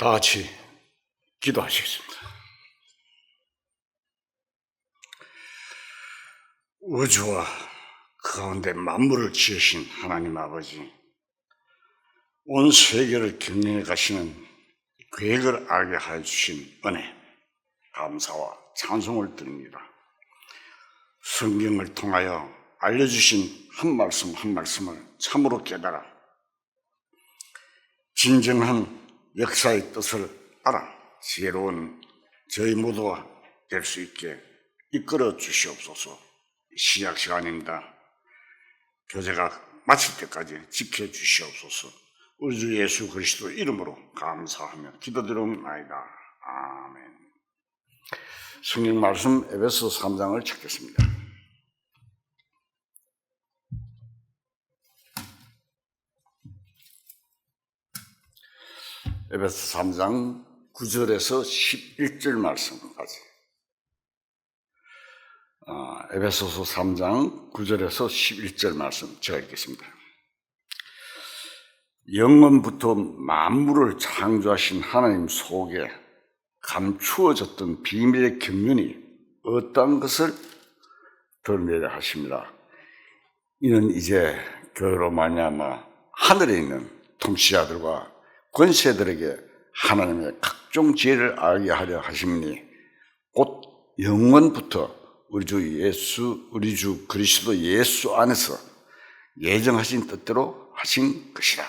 다 같이 기도하시겠습니다. 우주와 그 가운데 만물을 지으신 하나님 아버지, 온 세계를 경영해 가시는 계획을 알게 하여 주신 은혜, 감사와 찬송을 드립니다. 성경을 통하여 알려주신 한 말씀 한 말씀을 참으로 깨달아 진정한 역사의 뜻을 알아 지혜로운 저희 모두가 될 수 있게 이끌어 주시옵소서. 시작 시간입니다. 교제가 마칠 때까지 지켜주시옵소서. 우리 주 예수 그리스도 이름으로 감사하며 기도드리옵나이다. 아멘. 성경 말씀 에베소 3장을 찾겠습니다. 에베소 3장 9절에서 11절 말씀까지. 에베소서 3장 9절에서 11절 말씀 제가 읽겠습니다. 영원부터 만물을 창조하신 하나님 속에 감추어졌던 비밀의 경륜이 어떠한 것을 드러내려 하십니다. 이는 이제 교회로 말미암아 하늘에 있는 통치자들과 권세들에게 하나님의 각종 지혜를 알게 하려 하심니 곧 영원부터 우리 주 그리스도 예수 안에서 예정하신 뜻대로 하신 것이라.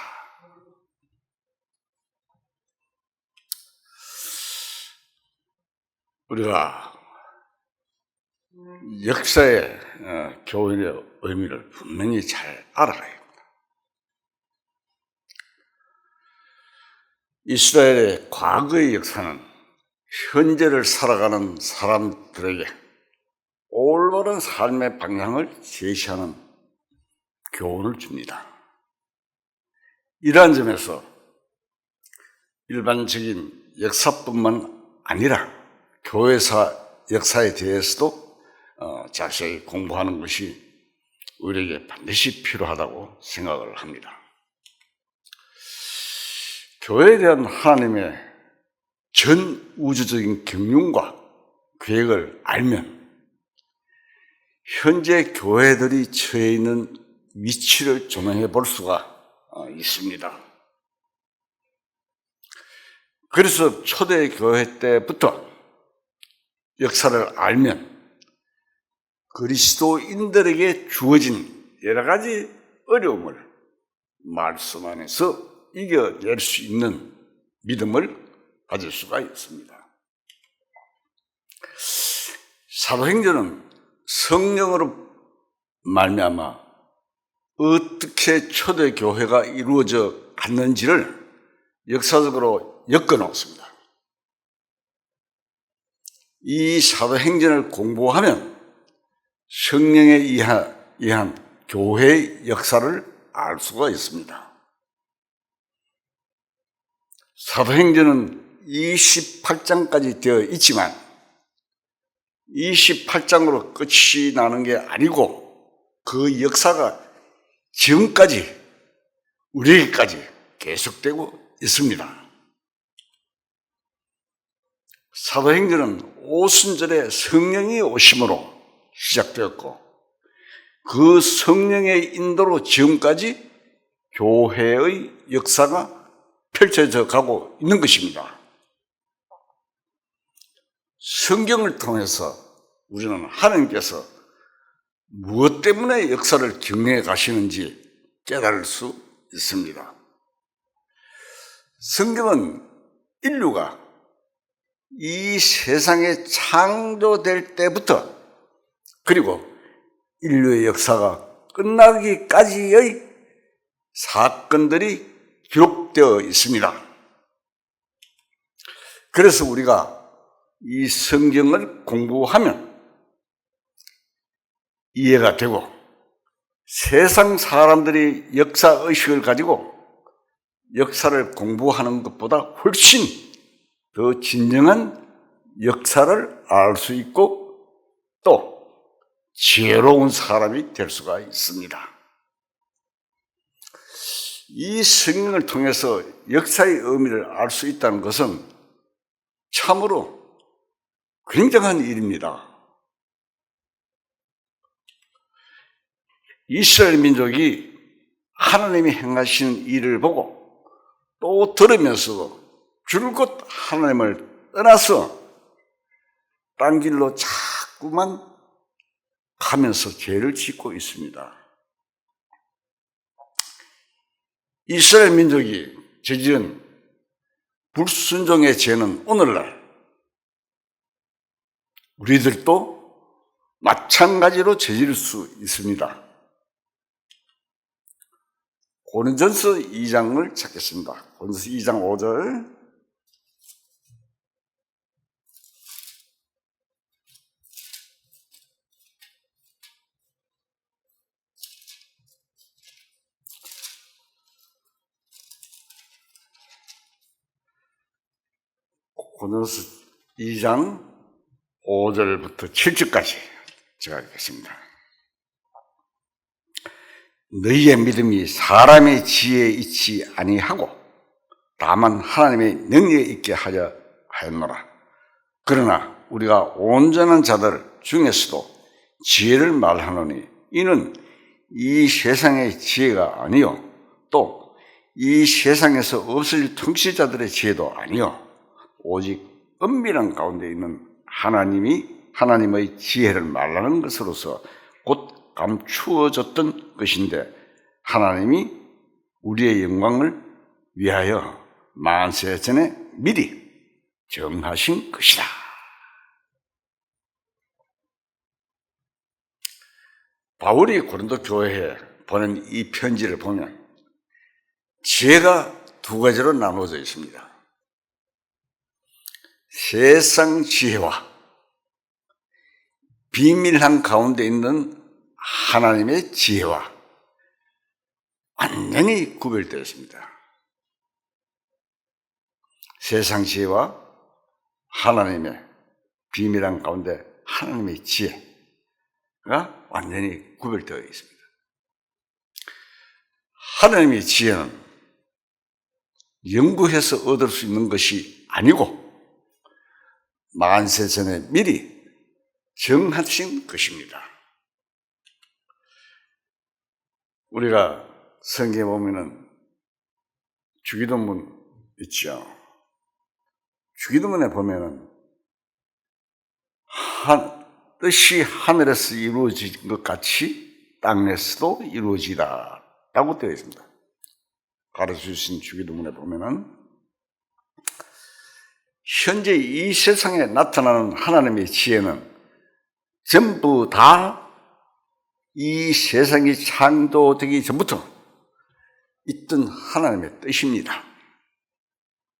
우리가 역사의 교훈의 의미를 분명히 잘 알아가야 합니다. 이스라엘의 과거의 역사는 현재를 살아가는 사람들에게 올바른 삶의 방향을 제시하는 교훈을 줍니다. 이러한 점에서 일반적인 역사뿐만 아니라 교회사 역사에 대해서도 자세히 공부하는 것이 우리에게 반드시 필요하다고 생각을 합니다. 교회에 대한 하나님의 전 우주적인 경륜과 계획을 알면 현재 교회들이 처해 있는 위치를 조명해 볼 수가 있습니다. 그래서 초대 교회 때부터 역사를 알면 그리스도인들에게 주어진 여러 가지 어려움을 말씀 안에서 이겨낼 수 있는 믿음을 가질 수가 있습니다. 사도행전은 성령으로 말미암아 어떻게 초대교회가 이루어져 갔는지를 역사적으로 엮어놓습니다. 이 사도행전을 공부하면 성령에 의한 교회의 역사를 알 수가 있습니다. 사도행전은 28장까지 되어 있지만 28장으로 끝이 나는 게 아니고 그 역사가 지금까지 우리에게까지 계속되고 있습니다. 사도행전은 오순절에 성령이 오심으로 시작되었고 그 성령의 인도로 지금까지 교회의 역사가 펼쳐져 가고 있는 것입니다. 성경을 통해서 우리는 하나님께서 무엇 때문에 역사를 경영해 가시는지 깨달을 수 있습니다. 성경은 인류가 이 세상에 창조될 때부터 그리고 인류의 역사가 끝나기까지의 사건들이 기록되어 있습니다. 그래서 우리가 이 성경을 공부하면 이해가 되고 세상 사람들이 역사의식을 가지고 역사를 공부하는 것보다 훨씬 더 진정한 역사를 알 수 있고 또 지혜로운 사람이 될 수가 있습니다. 이 성경을 통해서 역사의 의미를 알 수 있다는 것은 참으로 굉장한 일입니다. 이스라엘 민족이 하나님이 행하시는 일을 보고 또 들으면서도 줄곧 하나님을 떠나서 딴 길로 자꾸만 가면서 죄를 짓고 있습니다. 이스라엘 민족이 저지른 불순종의 죄는 오늘날 우리들도 마찬가지로 저지를 수 있습니다. 고린전서 2장을 찾겠습니다. 고린전서 2장 5절. 고린도서 2장 5절부터 7절까지 제가 읽겠습니다. 너희의 믿음이 사람의 지혜에 있지 아니하고 다만 하나님의 능력에 있게 하려 하였노라. 그러나 우리가 온전한 자들 중에서도 지혜를 말하노니 이는 이 세상의 지혜가 아니요 또 이 세상에서 없을 통치자들의 지혜도 아니요 오직 은밀한 가운데 있는 하나님의 지혜를 말하는 것으로서 곧 감추어졌던 것인데 하나님이 우리의 영광을 위하여 만세 전에 미리 정하신 것이다. 바울이 고린도 교회에 보낸 이 편지를 보면 지혜가 두 가지로 나누어져 있습니다. 세상 지혜와 비밀한 가운데 있는 하나님의 지혜와 완전히 구별되어 있습니다. 세상 지혜와 하나님의 비밀한 가운데 하나님의 지혜가 완전히 구별되어 있습니다. 하나님의 지혜는 연구해서 얻을 수 있는 것이 아니고 만세 전에 미리 정하신 것입니다. 우리가 성경에 보면은 주기도문 있죠. 주기도문에 보면은 뜻이 하늘에서 이루어진 것 같이 땅에서도 이루어지다라고 되어 있습니다. 가르쳐주신 주기도문에 보면은 현재 이 세상에 나타나는 하나님의 지혜는 전부 다 이 세상이 창조되기 전부터 있던 하나님의 뜻입니다.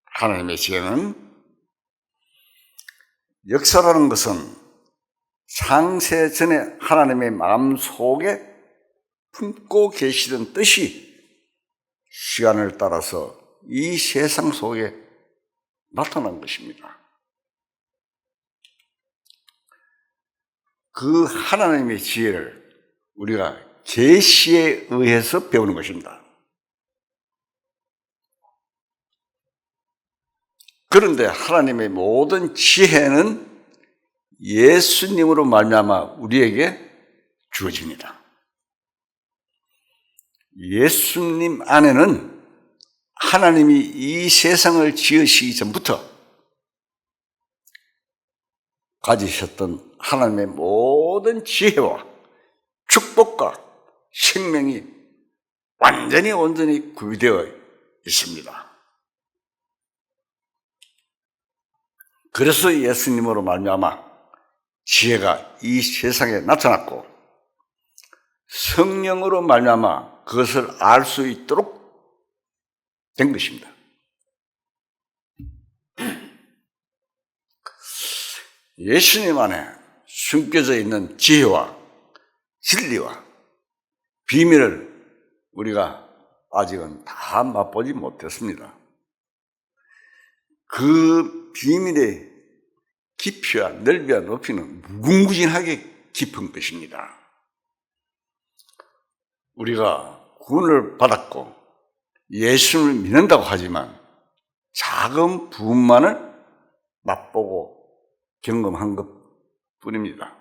하나님의 지혜는 역사라는 것은 창세 전에 하나님의 마음속에 품고 계시던 뜻이 시간을 따라서 이 세상 속에 나타난 것입니다. 그 하나님의 지혜를 우리가 계시에 의해서 배우는 것입니다. 그런데 하나님의 모든 지혜는 예수님으로 말미암아 우리에게 주어집니다. 예수님 안에는 하나님이 이 세상을 지으시기 전부터 가지셨던 하나님의 모든 지혜와 축복과 생명이 온전히 구비되어 있습니다. 그래서 예수님으로 말미암아 지혜가 이 세상에 나타났고 성령으로 말미암아 그것을 알 수 있도록 된 것입니다. 예수님 안에 숨겨져 있는 지혜와 진리와 비밀을 우리가 아직은 다 맛보지 못했습니다. 그 비밀의 깊이와 넓이와 높이는 무궁무진하게 깊은 것입니다. 우리가 구원을 받았고 예수를 믿는다고 하지만 작은 부분만을 맛보고 경험한 것 뿐입니다.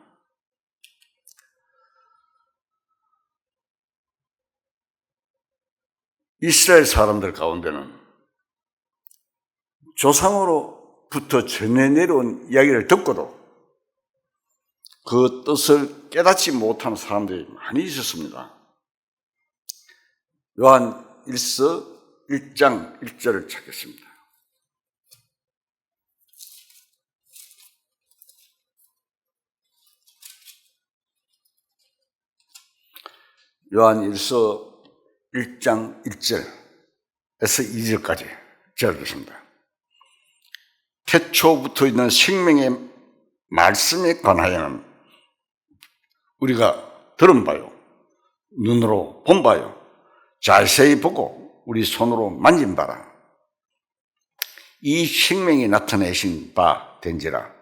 이스라엘 사람들 가운데는 조상으로부터 전해 내려온 이야기를 듣고도 그 뜻을 깨닫지 못하는 사람들이 많이 있었습니다. 요한 1서 1장 1절을 찾겠습니다. 요한 1서 1장 1절에서 2절까지 적었습니다. 태초부터 있는 생명의 말씀에 관하여는 우리가 들은 바요, 눈으로 본 바요, 자세히 보고 우리 손으로 만진 바라. 이 생명이 나타내신 바 된지라.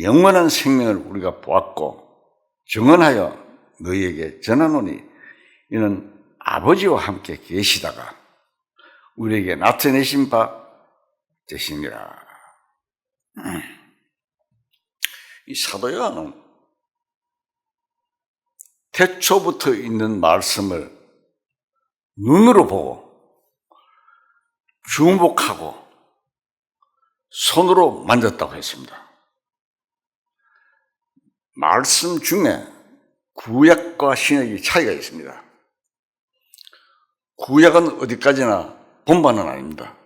영원한 생명을 우리가 보았고 증언하여 너희에게 전하노니 이는 아버지와 함께 계시다가 우리에게 나타내신 바 되시니라. 이 사도 요한은 태초부터 있는 말씀을 눈으로 보고 주목하고 손으로 만졌다고 했습니다. 말씀 중에 구약과 신약의 차이가 있습니다. 구약은 어디까지나 본바는 아닙니다.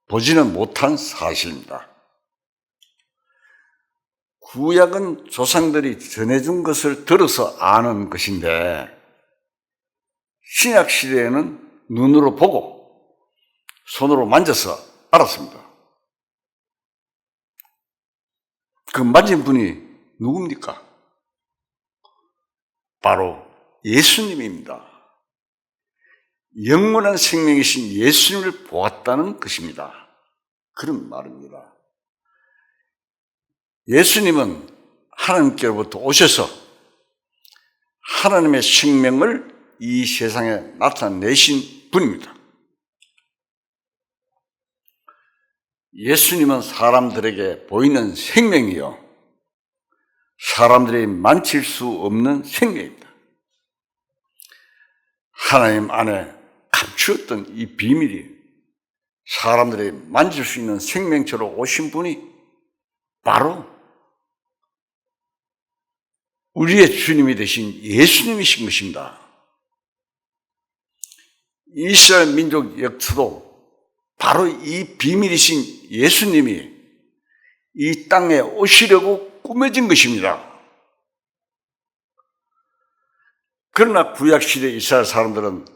보지는 못한 사실입니다. 구약은 조상들이 전해준 것을 들어서 아는 것인데 신약 시대에는 눈으로 보고 손으로 만져서 알았습니다. 그 만진 분이 누굽니까? 바로 예수님입니다. 영원한 생명이신 예수님을 보았다는 것입니다. 그런 말입니다. 예수님은 하나님께로부터 오셔서 하나님의 생명을 이 세상에 나타내신 분입니다. 예수님은 사람들에게 보이는 생명이요, 사람들이 만질 수 없는 생명입니다. 하나님 안에 감추었던 이 비밀이 사람들이 만질 수 있는 생명처로 오신 분이 바로 우리의 주님이 되신 예수님이신 것입니다. 이스라엘 민족 역사도 바로 이 비밀이신 예수님이 이 땅에 오시려고 꾸며진 것입니다. 그러나 구약시대 이스라엘 사람들은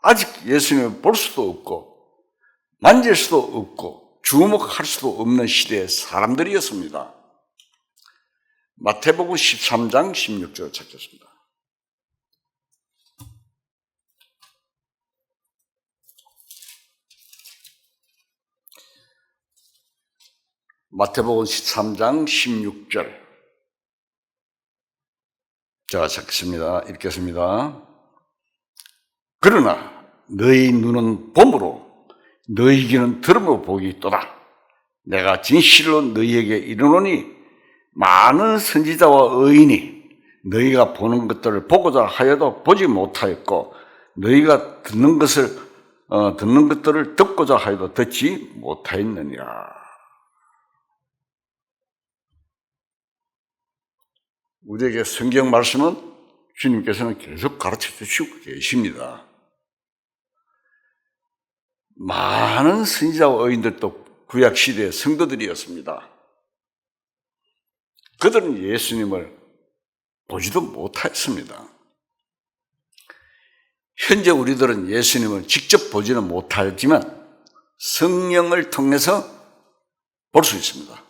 아직 예수님을 볼 수도 없고 만질 수도 없고 주목할 수도 없는 시대의 사람들이었습니다. 마태복음 13장 16절 찾겠습니다. 마태복음 13장 16절. 자, 찾겠습니다. 읽겠습니다. 그러나 너희 눈은 봄으로 너희 귀는 들음으로 복이 있도다. 내가 진실로 너희에게 이르노니 많은 선지자와 의인이 너희가 보는 것들을 보고자 하여도 보지 못하였고 너희가 듣는 것들을 듣고자 하여도 듣지 못하였느니라. 우리에게 성경 말씀은 주님께서는 계속 가르쳐 주시고 계십니다. 많은 선지자와 의인들도 구약시대의 성도들이었습니다. 그들은 예수님을 보지도 못했습니다. 현재 우리들은 예수님을 직접 보지는 못하지만 성령을 통해서 볼 수 있습니다.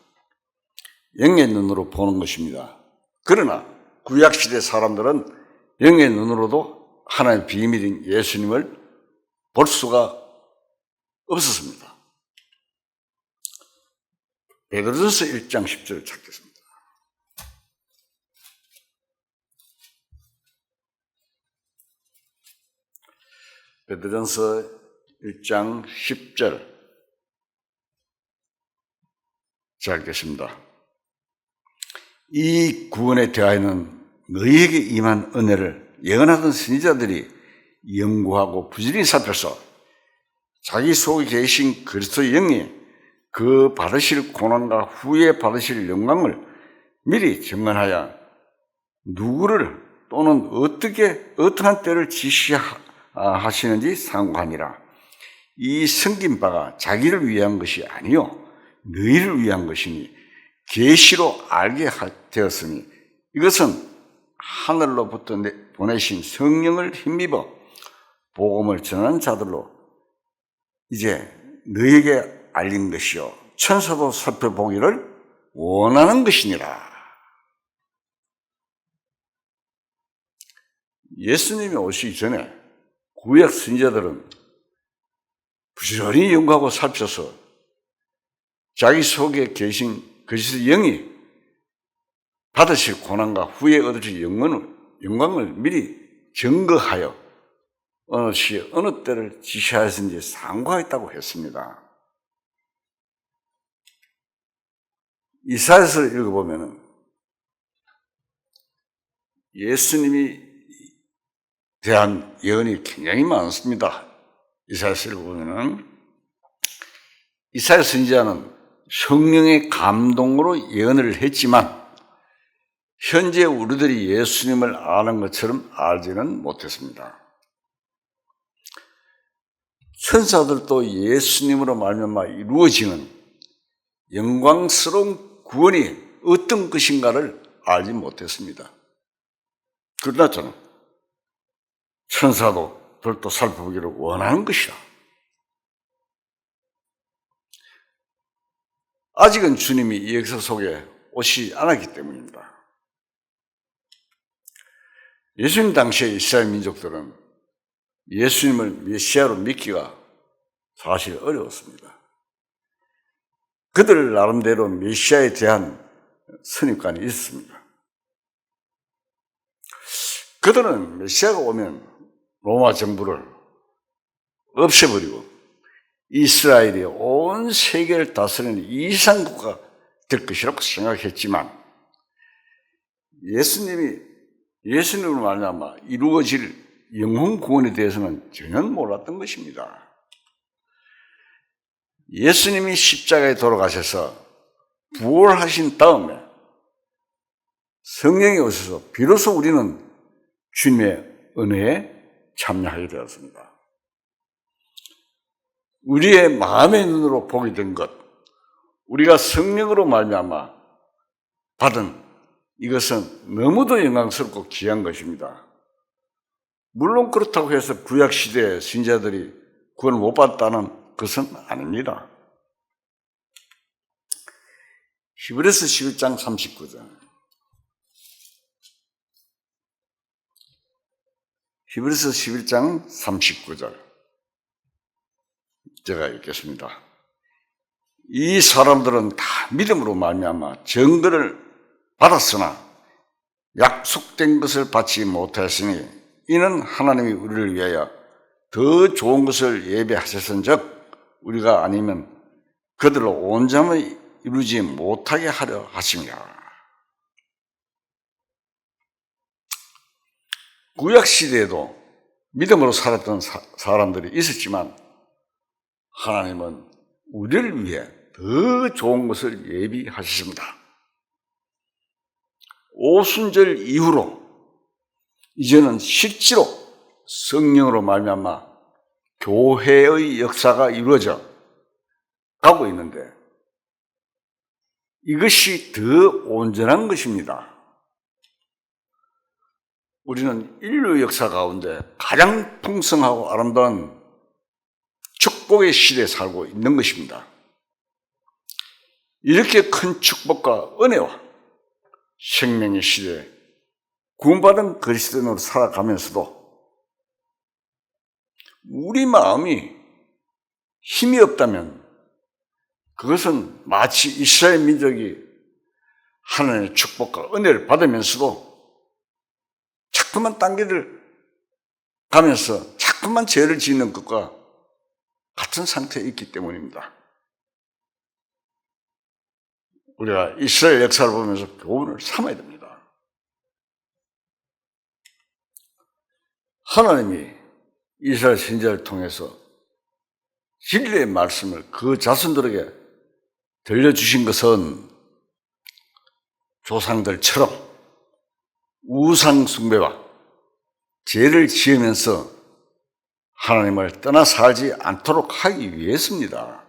영의 눈으로 보는 것입니다. 그러나 구약시대 사람들은 영의 눈으로도 하나님의 비밀인 예수님을 볼 수가 없었습니다. 베드로전서 1장 10절을 찾겠습니다. 베드로전서 1장 10절. 자, 읽겠습니다. 이 구원에 대하여는 너희에게 임한 은혜를 예언하던 선지자들이 연구하고 부지런히 살펴서 자기 속에 계신 그리스도의 영이 그 받으실 고난과 후에 받으실 영광을 미리 증언하여 누구를 또는 어떠한 때를 지시하시는지 상고하니라. 이 섬긴 바가 자기를 위한 것이 아니요 너희를 위한 것이니 계시로 알게 되었으니 이것은 하늘로부터 보내신 성령을 힘입어 복음을 전하는 자들로 이제 너희에게 알린 것이요 천사도 살펴보기를 원하는 것이니라. 예수님이 오시기 전에 구약 선지자들은 부지런히 연구하고 살펴서 자기 속에 계신 그리스도의 영이 받으실 고난과 후에 얻으실 영광을 미리 증거하여 어느 시에 어느 때를 지시하였는지 상고하였다고 했습니다. 이사야서를 읽어보면 예수님이 대한 예언이 굉장히 많습니다. 이사야서를 보면은 이사야 선지자는 성령의 감동으로 예언을 했지만 현재 우리들이 예수님을 아는 것처럼 알지는 못했습니다. 천사들도 예수님으로 말미암아 이루어지는 영광스러운 구원이 어떤 것인가를 알지 못했습니다. 그러나 저는 천사도 별도 살펴보기를 원하는 것이다. 아직은 주님이 이 역사 속에 오시지 않았기 때문입니다. 예수님 당시의 이스라엘 민족들은 예수님을 메시아로 믿기가 사실 어려웠습니다. 그들 나름대로 메시아에 대한 선입관이 있었습니다. 그들은 메시아가 오면 로마 정부를 없애버리고 이스라엘이 온 세계를 다스리는 이상국가가 될 것이라고 생각했지만 예수님으로 말미암아 이루어질 영혼 구원에 대해서는 전혀 몰랐던 것입니다. 예수님이 십자가에 돌아가셔서 부활하신 다음에 성령이 오셔서 비로소 우리는 주님의 은혜에 참여하게 되었습니다. 우리의 마음의 눈으로 보게 된 것, 우리가 성령으로 말미암아 받은 이것은 너무도 영광스럽고 귀한 것입니다. 물론 그렇다고 해서 구약시대의 신자들이 구원을 못 받았다는 것은 아닙니다. 히브리서 11장 39절. 히브리서 11장 39절. 제가 읽겠습니다. 이 사람들은 다 믿음으로 말미암아 증거를 받았으나 약속된 것을 받지 못하였으니 이는 하나님이 우리를 위하여 더 좋은 것을 예배하셨은즉 우리가 아니면 그들로 온전히 이루지 못하게 하려 하심이라. 구약 시대에도 믿음으로 살았던 사람들이 있었지만 하나님은 우리를 위해 더 좋은 것을 예비하셨습니다. 오순절 이후로 이제는 실제로 성령으로 말미암아 교회의 역사가 이루어져 가고 있는데 이것이 더 온전한 것입니다. 우리는 인류 역사 가운데 가장 풍성하고 아름다운 축복의 시대에 살고 있는 것입니다. 이렇게 큰 축복과 은혜와 생명의 시대에 구원받은 그리스도인으로 살아가면서도 우리 마음이 힘이 없다면 그것은 마치 이스라엘 민족이 하나님의 축복과 은혜를 받으면서도 자꾸만 딴 길을 가면서 자꾸만 죄를 짓는 것과 같은 상태에 있기 때문입니다. 우리가 이스라엘 역사를 보면서 교훈을 삼아야 됩니다. 하나님이 이스라엘 선지자를 통해서 진리의 말씀을 그 자손들에게 들려주신 것은 조상들처럼 우상 숭배와 죄를 지으면서 하나님을 떠나 살지 않도록 하기 위해서입니다.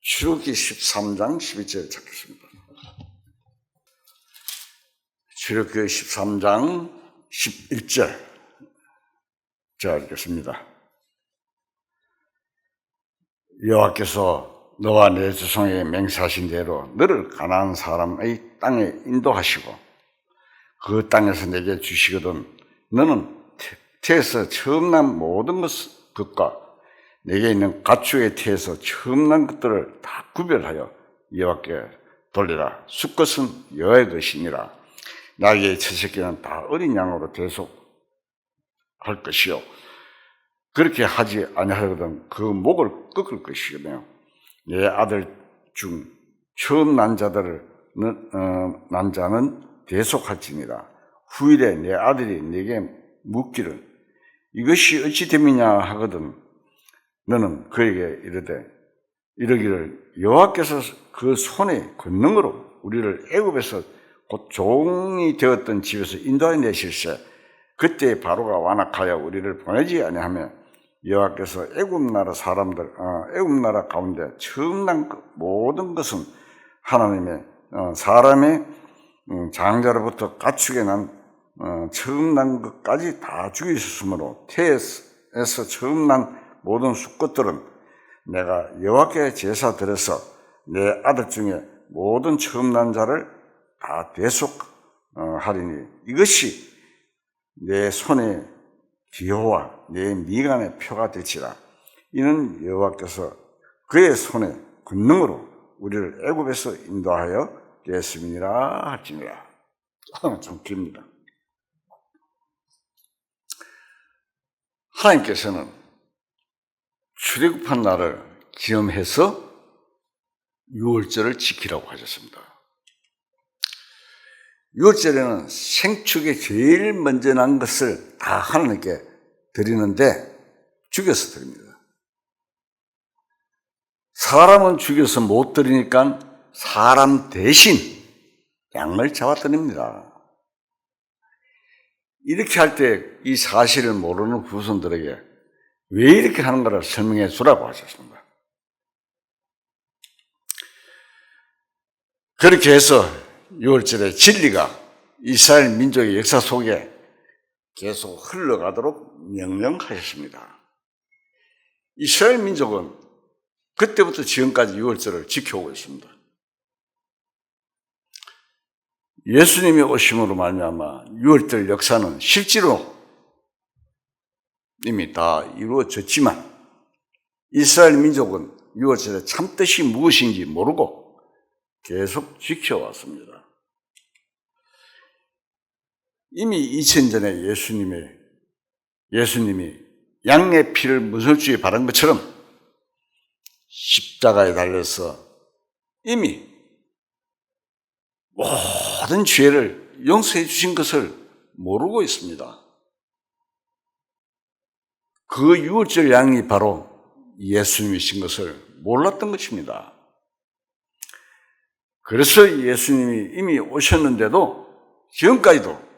출애굽기 13장 12절 찾겠습니다. 출애굽기 13장 11절 제가 읽겠습니다. 여호와께서 너와 내 조상에게 맹세하신 대로 너를 가나안 사람의 땅에 인도하시고 그 땅에서 내게 주시거든 너는 태에서 처음 난 모든 것과 내게 있는 가축의 태에서 처음 난 것들을 다 구별하여 여호와께 돌리라. 숫것은 여호와의 것이니라. 나귀의 첫 새끼는 다 어린 양으로 대속할 것이요 그렇게 하지 아니하거든 그 목을 꺾을 것이며 내 아들 중 처음 난 자들을 난 자는 대속할지니라. 후일에 내 아들이 내게 묻기를 이것이 어찌 됨이냐 하거든 너는 그에게 이르기를 여호와께서 그 손의 권능으로 우리를 애굽에서 곧 종이 되었던 집에서 인도하여 내실세 그때 바로가 완악하여 우리를 보내지 아니하며 여호와께서 애굽 나라 가운데 처음 난 모든 것은 하나님의 사람의 장자로부터 가축에 난 처음 난 것까지 다 죽이셨으므로 태에서 처음 난 모든 숫것들은 내가 여호와께 제사 드려서 내 아들 중에 모든 처음 난 자를 다 대속하리니 이것이 내 손의 기호와 내 미간의 표가 될지라. 이는 여호와께서 그의 손의 권능으로 우리를 애굽에서 인도하여 계심이니라 할지니라. 좀 깁니다. 하나님께서는 출애굽한 날을 기념해서 유월절을 지키라고 하셨습니다. 유월절에는 생축에 제일 먼저 난 것을 다 하나님께 드리는데 죽여서 드립니다. 사람은 죽여서 못 드리니까 사람 대신 양을 잡아 드립니다. 이렇게 할 때 이 사실을 모르는 후손들에게 왜 이렇게 하는가를 설명해 주라고 하셨습니다. 그렇게 해서 6월절의 진리가 이스라엘 민족의 역사 속에 계속 흘러가도록 명령하셨습니다. 이스라엘 민족은 그때부터 지금까지 6월절을 지켜오고 있습니다. 예수님이 오심으로 말미암아 6월절 역사는 실제로 이미 다 이루어졌지만 이스라엘 민족은 6월절의 참뜻이 무엇인지 모르고 계속 지켜왔습니다. 이미 2000전에 예수님이 양의 피를 문설주에 바른 것처럼 십자가에 달려서 이미 모든 죄를 용서해 주신 것을 모르고 있습니다. 그 유월절 양이 바로 예수님이신 것을 몰랐던 것입니다. 그래서 예수님이 이미 오셨는데도 지금까지도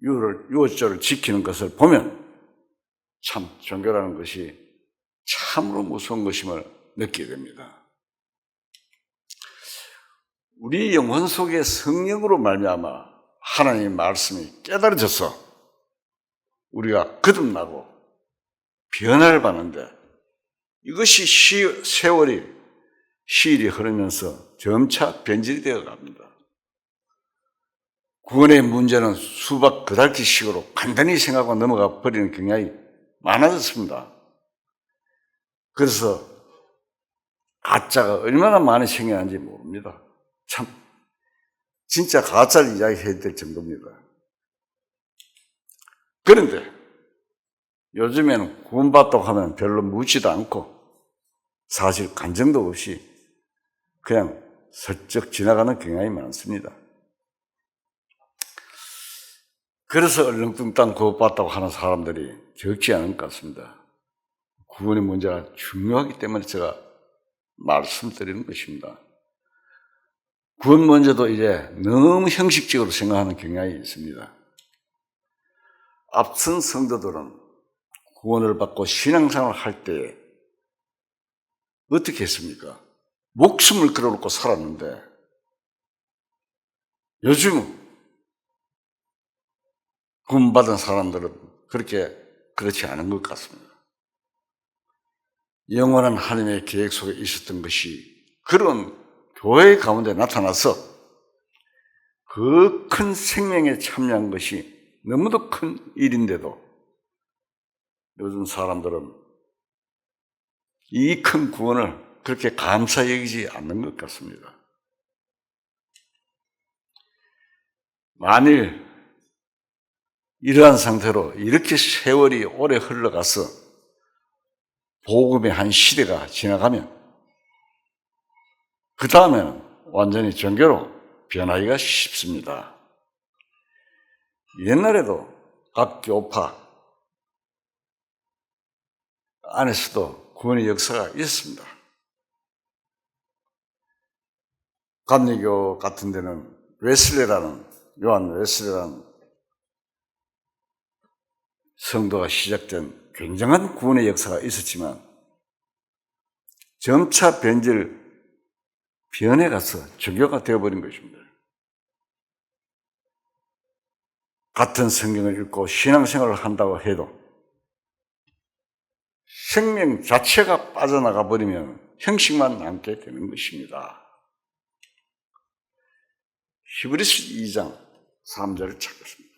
유월절을 지키는 것을 보면 참 종교라는 것이 참으로 무서운 것임을 느끼게 됩니다. 우리 영혼 속에 성령으로 말미암아 하나님의 말씀이 깨달아져서 우리가 거듭나고 변화를 받는데 이것이 시일이 흐르면서 점차 변질이 되어 갑니다. 구원의 문제는 수박 그달기식으로 간단히 생각하고 넘어가 버리는 경향이 많아졌습니다. 그래서 가짜가 얼마나 많이 생겨나는지 모릅니다. 참 진짜 가짜를 이야기해야 될 정도입니다. 그런데 요즘에는 구원받다고 하면 별로 묻지도 않고 사실 간정도 없이 그냥 슬쩍 지나가는 경향이 많습니다. 그래서 얼렁뚱땅 구원받다고 하는 사람들이 적지 않은 것 같습니다. 구원의 문제가 중요하기 때문에 제가 말씀드리는 것입니다. 구원 문제도 이제 너무 형식적으로 생각하는 경향이 있습니다. 앞선 성도들은 구원을 받고 신앙생활을 할 때 어떻게 했습니까? 목숨을 걸어놓고 살았는데 요즘은 구원받은 사람들은 그렇지 않은 것 같습니다. 영원한 하나님의 계획 속에 있었던 것이 그런 교회 가운데 나타나서 그 큰 생명에 참여한 것이 너무도 큰 일인데도 요즘 사람들은 이 큰 구원을 그렇게 감사히 여기지 않는 것 같습니다. 만일 이러한 상태로 이렇게 세월이 오래 흘러가서 복음의 한 시대가 지나가면 그 다음에는 완전히 종교로 변하기가 쉽습니다. 옛날에도 각 교파 안에서도 구원의 역사가 있었습니다. 감리교 같은 데는 요한 웨슬레라는 성도가 시작된 굉장한 구원의 역사가 있었지만 점차 변해가서 종교가 되어버린 것입니다. 같은 성경을 읽고 신앙생활을 한다고 해도 생명 자체가 빠져나가 버리면 형식만 남게 되는 것입니다. 히브리서 2장 3절을 찾겠습니다.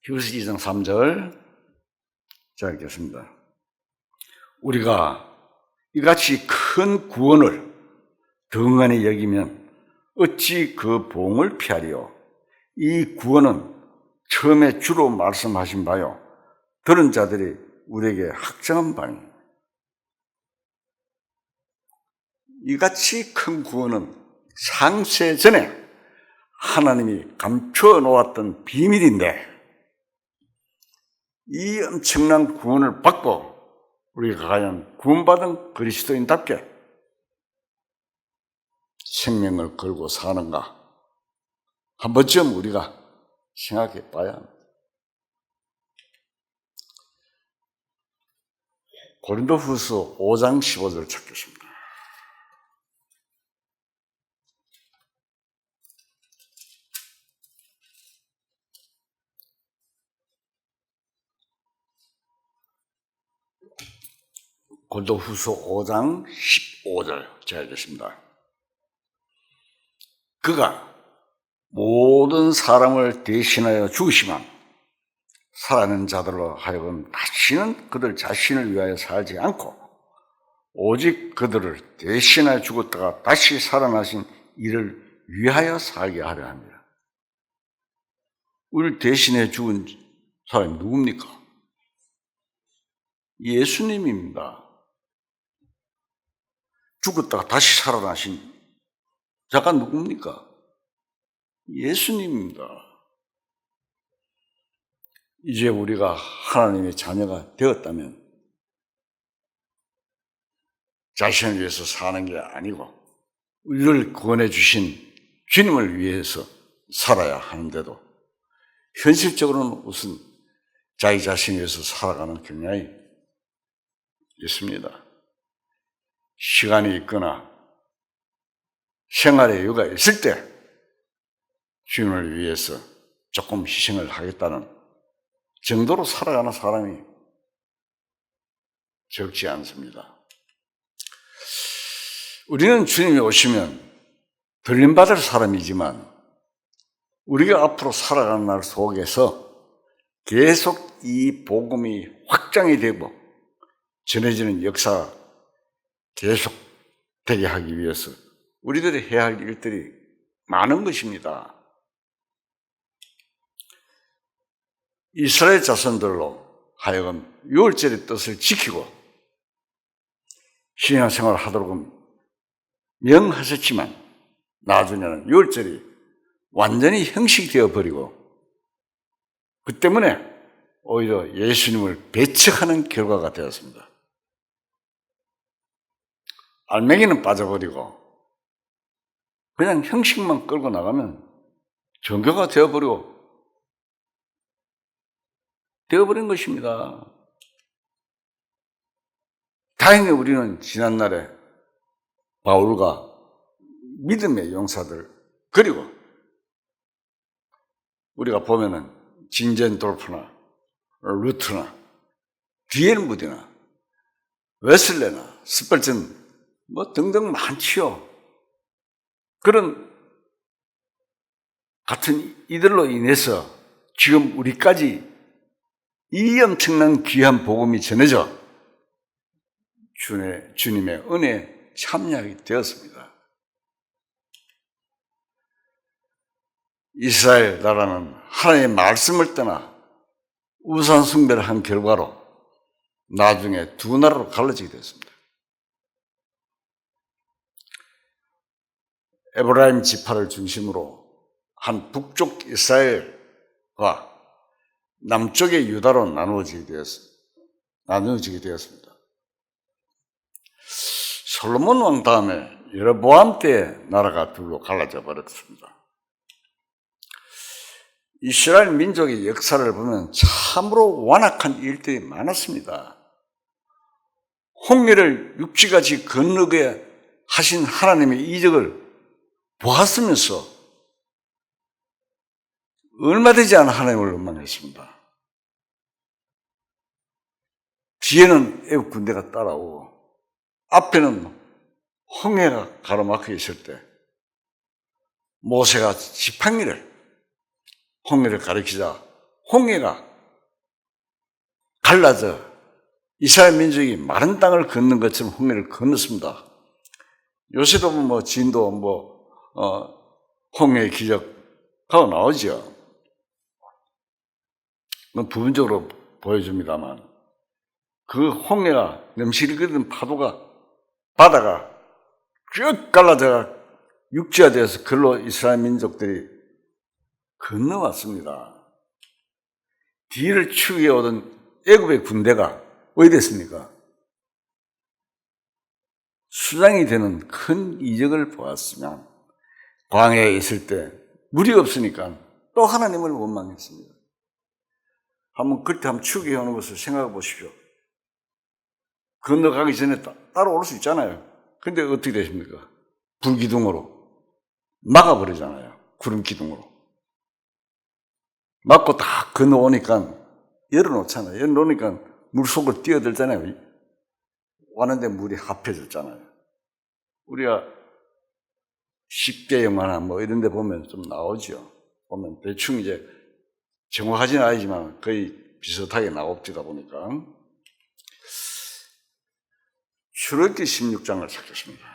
히브리서 2장 3절 자 읽겠습니다. 우리가 이같이 큰 구원을 등한히 여기면 어찌 그 보응을 피하리요. 이 구원은 처음에 주로 말씀하신 바요 들은 자들이 우리에게 확정한 바입니다. 이같이 큰 구원은 창세 전에 하나님이 감추어 놓았던 비밀인데 이 엄청난 구원을 받고 우리가 과연 구원받은 그리스도인답게 생명을 걸고 사는가 한 번쯤 우리가 생각해 봐야 합니다. 고린도후서 5장 15절 찾겠습니다. 고린도후서 5장 15절 제가 읽겠습니다. 그가 모든 사람을 대신하여 죽으시면 살아있는 자들로 하여금 다시는 그들 자신을 위하여 살지 않고 오직 그들을 대신하여 죽었다가 다시 살아나신 이를 위하여 살게 하려 합니다. 우리를 대신해 죽은 사람이 누굽니까? 예수님입니다. 죽었다가 다시 살아나신 자가 누굽니까? 예수님입니다. 이제 우리가 하나님의 자녀가 되었다면 자신을 위해서 사는 게 아니고 우리를 구원해 주신 주님을 위해서 살아야 하는데도 현실적으로는 우선 자기 자신을 위해서 살아가는 경향이 있습니다. 시간이 있거나 생활의 여유가 있을 때 주님을 위해서 조금 희생을 하겠다는 정도로 살아가는 사람이 적지 않습니다. 우리는 주님이 오시면 들림받을 사람이지만 우리가 앞으로 살아가는 날 속에서 계속 이 복음이 확장이 되고 전해지는 역사가 계속 되게 하기 위해서 우리들이 해야 할 일들이 많은 것입니다. 이스라엘 자손들로 하여금 유월절의 뜻을 지키고 신앙생활을 하도록 명하셨지만 나중에는 유월절이 완전히 형식되어 버리고 그 때문에 오히려 예수님을 배척하는 결과가 되었습니다. 알맹이는 빠져버리고 그냥 형식만 끌고 나가면 종교가 되어버린 것입니다. 다행히 우리는 지난날에 바울과 믿음의 용사들, 그리고 우리가 보면은 진젠돌프나 루트나 디엘무디나 웨슬레나 스펄전 등등 많지요. 그런 같은 이들로 인해서 지금 우리까지 이 엄청난 귀한 복음이 전해져 주님의 은혜에 참여하게 되었습니다. 이스라엘 나라는 하나님의 말씀을 떠나 우상 숭배를 한 결과로 나중에 두 나라로 갈라지게 되었습니다. 에브라임 지파를 중심으로 한 북쪽 이스라엘과 남쪽의 유다로 나누어지게 되었습니다. 솔로몬 왕 다음에 여로보암 때 나라가 둘로 갈라져 버렸습니다. 이스라엘 민족의 역사를 보면 참으로 완악한 일들이 많았습니다. 홍해를 육지같이 건너게 하신 하나님의 이적을 보았으면서 얼마 되지 않은 하나님을 원망했습니다. 뒤에는 애국 군대가 따라오고 앞에는 홍해가 가로막혀 있을 때 모세가 지팡이를 홍해를 가리키자 홍해가 갈라져 이스라엘 민족이 마른 땅을 걷는 것처럼 홍해를 건넜습니다. 요새도 진도 홍해의 기적하고 나오죠. 부분적으로 보여줍니다만 그 홍해가 넘실거리는 바다가 쭉 갈라져 육지화되어서 그걸로 이스라엘 민족들이 건너왔습니다. 뒤를 추격해오던 애굽의 군대가 어디 됐습니까? 수장이 되는 큰 이적을 보았으면 광야에 있을 때 물이 없으니까 또 하나님을 원망했습니다. 그때 한번 추격해오는 것을 생각해 보십시오. 건너가기 전에 따라올 수 있잖아요. 근데 어떻게 되십니까? 불기둥으로 막아버리잖아요. 구름기둥으로. 막고 다 건너오니까 열어놓잖아요. 열어놓으니까 물속으로 뛰어들잖아요. 왔는데 물이 합해졌잖아요. 우리가 10대 영화나 이런 데 보면 좀 나오죠. 보면 대충 이제 정확하지는 아니지만 거의 비슷하게 나옵니다 보니까. 출애굽기 16장을 찾겠습니다.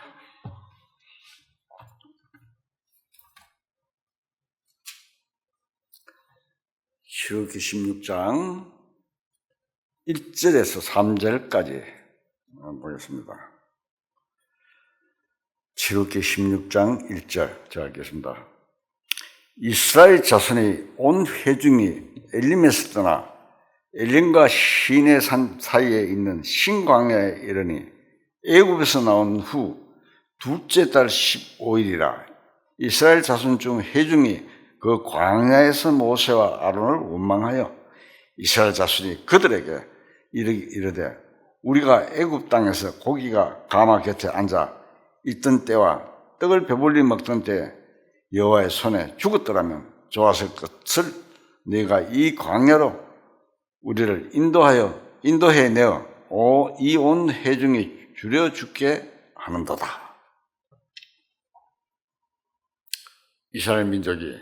출애굽기 16장 1절에서 3절까지 보겠습니다. 출애굽기 16장 1절 제가 읽겠습니다. 이스라엘 자손이 온 회중이 엘림에서 떠나 엘림과 시내산 사이에 있는 신광야에 이르니 애굽에서 나온 후 둘째 달 15일이라 이스라엘 자손 중 회중이 그 광야에서 모세와 아론을 원망하여 이스라엘 자손이 그들에게 이르되 우리가 애굽 땅에서 고기가 가마 곁에 앉아 있던 때와 떡을 배불리 먹던 때 여호와의 손에 죽었더라면 좋았을 것을 네가 이 광야로 우리를 인도해 내어 이 온 회중이 줄여 죽게 하는도다. 이스라엘 민족이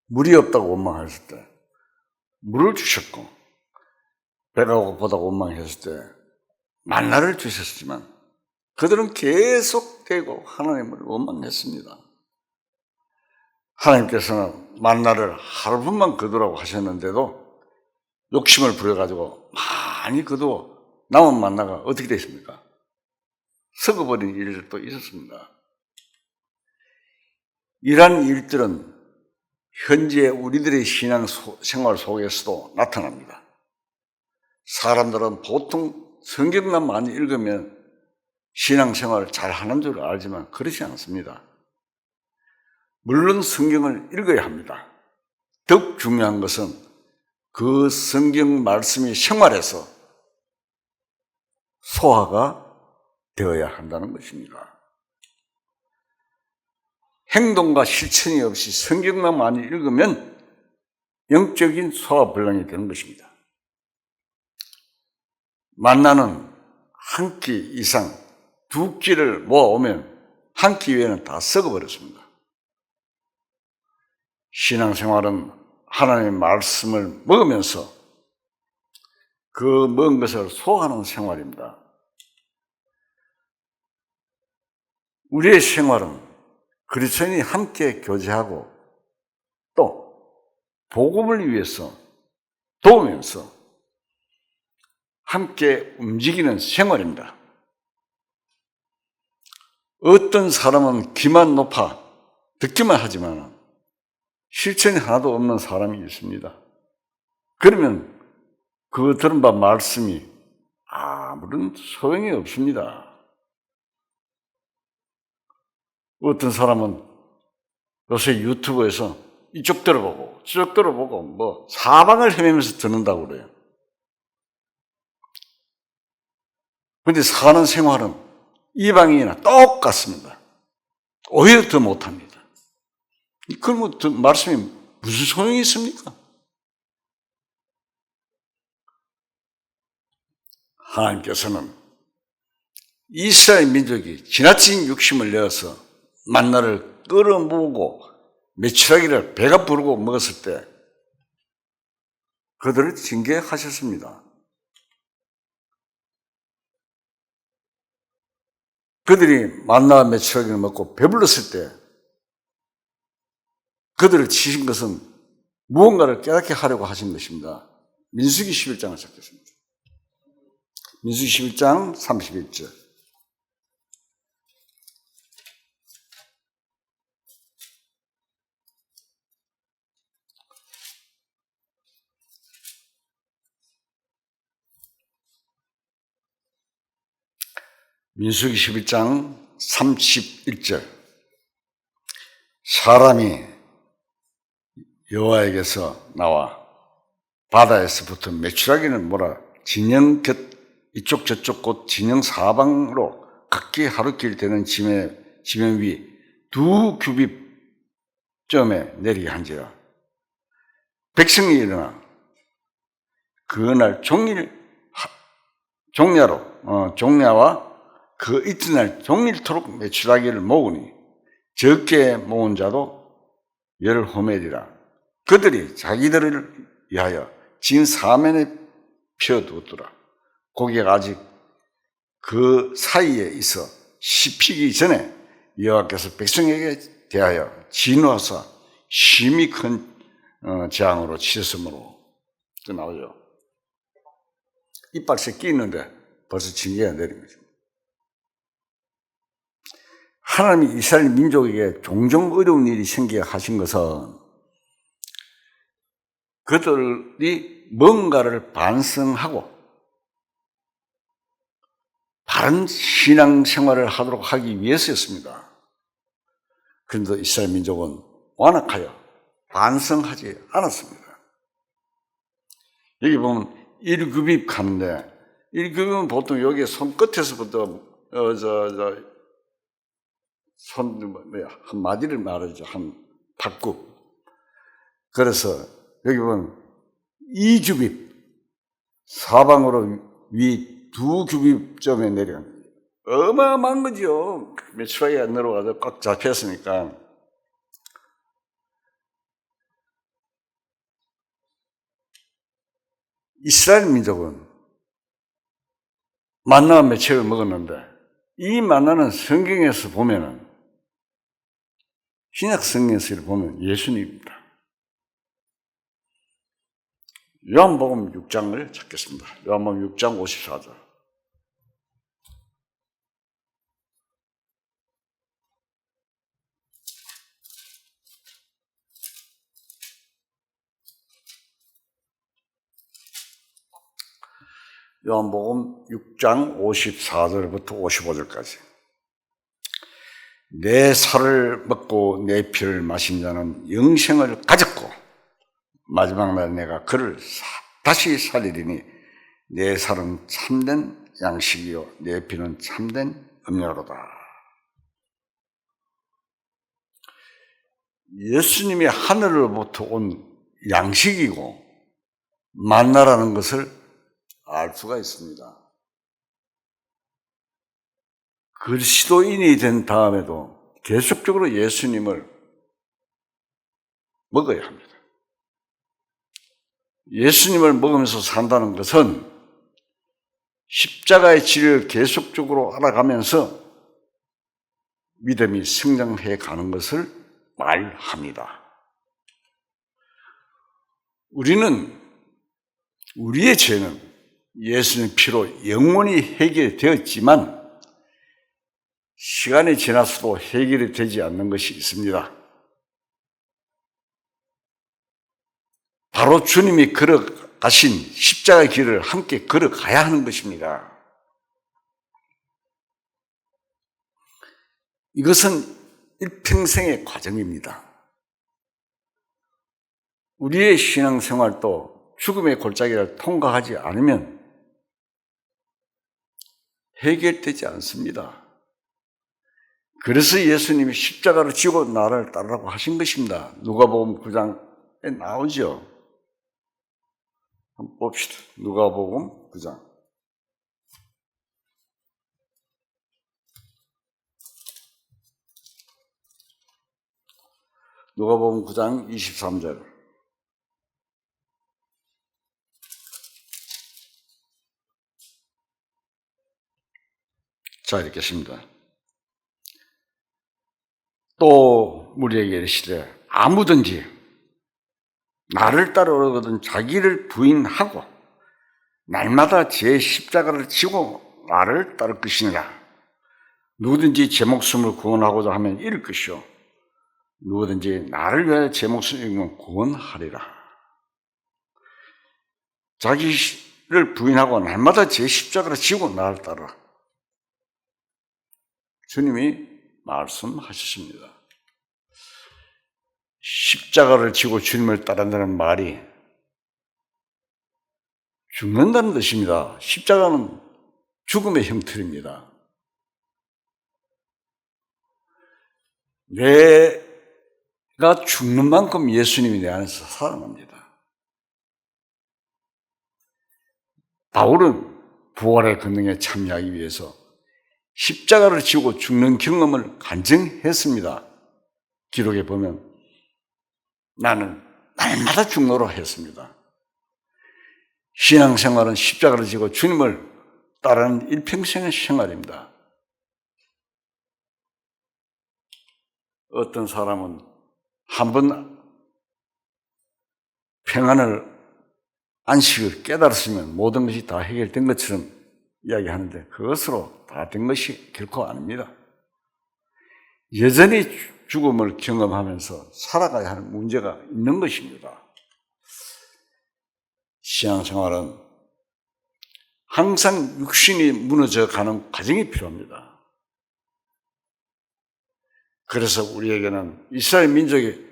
물이 없다고 원망했을 때 물을 주셨고 배가 고프다고 원망했을 때 만나를 주셨지만 그들은 계속되고 하나님을 원망했습니다. 하나님께서는 만나를 하루분만 거두라고 하셨는데도 욕심을 부려가지고 많이 거두어 남은 만나가 어떻게 됐습니까? 썩어버린 일들도 있었습니다. 이러한 일들은 현재 우리들의 신앙 생활 속에서도 나타납니다. 사람들은 보통 성경만 많이 읽으면 신앙생활을 잘 하는 줄 알지만 그렇지 않습니다. 물론 성경을 읽어야 합니다. 더욱 중요한 것은 그 성경 말씀이 생활에서 소화가 되어야 한다는 것입니다. 행동과 실천이 없이 성경만 많이 읽으면 영적인 소화불량이 되는 것입니다. 만나는 한 끼 이상 두 끼를 모아오면 한 끼 외에는 다 썩어버렸습니다. 신앙생활은 하나님의 말씀을 먹으면서 그 먹은 것을 소화하는 생활입니다. 우리의 생활은 그리스도인이 함께 교제하고 또 복음을 위해서 도우면서 함께 움직이는 생활입니다. 어떤 사람은 귀만 높아 듣기만 하지만 실천이 하나도 없는 사람이 있습니다. 그러면 그 들은 바 말씀이 아무런 소용이 없습니다. 어떤 사람은 요새 유튜브에서 이쪽 들어보고 저쪽 들어보고 뭐 사방을 헤매면서 듣는다고 그래요. 그런데 사는 생활은 이방인이나 똑같습니다. 오히려 더 못합니다. 그럼 말씀이 무슨 소용이 있습니까? 하나님께서는 이스라엘 민족이 지나친 욕심을 내어서 만나를 끌어모으고 메추라기를 배가 부르고 먹었을 때 그들을 징계하셨습니다. 그들이 만나와 메추라기를 먹고 배불렀을 때 그들을 치신 것은 무언가를 깨닫게 하려고 하신 것입니다. 민수기 11장을 찾겠습니다. 민수기 11장 31절. 민수기 11장 31절. 사람이 여호와에게서 나와 바다에서 붙은 메추라기를 몰아 진영 곁 이쪽 저쪽 곧 진영 사방으로 각기 하루길 되는 지면 위 두 규빗점에 내리게 한지라. 백성이 일어나 그날 종야와 그 이튿날 종일토록 메추라기를 모으니 적게 모은 자도 열 호멜이라. 그들이 자기들을 위하여 진 사면에 피워두었더라. 고기가 아직 그 사이에 있어 씹히기 전에 여호와께서 백성에게 대하여 진노하사 심히 큰 재앙으로 치셨으므로. 또 나오죠. 이빨 새끼 있는데 벌써 징계가 내린 거죠. 하나님이 이스라엘 민족에게 종종 어려운 일이 생기게 하신 것은 그들이 뭔가를 반성하고 바른 신앙생활을 하도록 하기 위해서였습니다. 그런데 이스라엘 민족은 완악하여 반성하지 않았습니다. 여기 보면 1규빗 가는데 1규빗은 보통 여기 손끝에서부터 한 마디를 말하죠. 한 박구. 그래서 여기 보면 2규빗 사방으로 위 두 규빗점에 내려간 거예요. 어마어마한 거죠. 메추라기가 내려가서 꽉 잡혔으니까. 이스라엘 민족은 만나와 메추라기를 먹었는데 이 만나는 성경에서 보면은, 신약 성경에서 보면 예수님입니다. 요한복음 6장을 찾겠습니다. 요한복음 6장 54절. 요한복음 6장 54절부터 55절까지. 내 살을 먹고 내 피를 마신 자는 영생을 가졌고 마지막 날 내가 그를 다시 살리리니 내 살은 참된 양식이요 내 피는 참된 음료로다. 예수님이 하늘로부터 온 양식이고 만나라는 것을 알 수가 있습니다. 그리스도인이 된 다음에도 계속적으로 예수님을 먹어야 합니다. 예수님을 먹으면서 산다는 것은 십자가의 질을 계속적으로 알아가면서 믿음이 성장해 가는 것을 말합니다. 우리의 죄는 예수님 피로 영원히 해결되었지만 시간이 지나서도 해결이 되지 않는 것이 있습니다. 바로 주님이 걸어가신 십자가의 길을 함께 걸어가야 하는 것입니다. 이것은 일평생의 과정입니다. 우리의 신앙생활도 죽음의 골짜기를 통과하지 않으면 해결되지 않습니다. 그래서 예수님이 십자가를 지고 나를 따르라고 하신 것입니다. 누가복음 9장에 나오죠. 한번 봅시다. 누가복음 9장. 누가복음 9장 23절. 자, 읽겠습니다. 또 우리에게 이르시되 아무든지 나를 따르거든 자기를 부인하고 날마다 제 십자가를 지고 나를 따를 것이니라. 누구든지 제 목숨을 구원하고자 하면 잃을 것이요 누구든지 나를 위하여 제 목숨을 잃으면 구원하리라. 자기를 부인하고 날마다 제 십자가를 지고 나를 따르라. 주님이 말씀하셨습니다. 십자가를 지고 주님을 따른다는 말이 죽는다는 뜻입니다. 십자가는 죽음의 형틀입니다. 내가 죽는 만큼 예수님이 내 안에서 살아납니다. 바울은 부활의 권능에 참여하기 위해서 십자가를 지고 죽는 경험을 간증했습니다. 기록에 보면 나는 날마다 죽노라 했습니다. 신앙생활은 십자가를 지고 주님을 따르는 일평생의 생활입니다. 어떤 사람은 한 번 평안을 안식을 깨달았으면 모든 것이 다 해결된 것처럼 이야기하는데 그것으로 다 된 것이 결코 아닙니다. 여전히 죽음을 경험하면서 살아가야 하는 문제가 있는 것입니다. 신앙생활은 항상 육신이 무너져가는 과정이 필요합니다. 그래서 우리에게는 이스라엘 민족이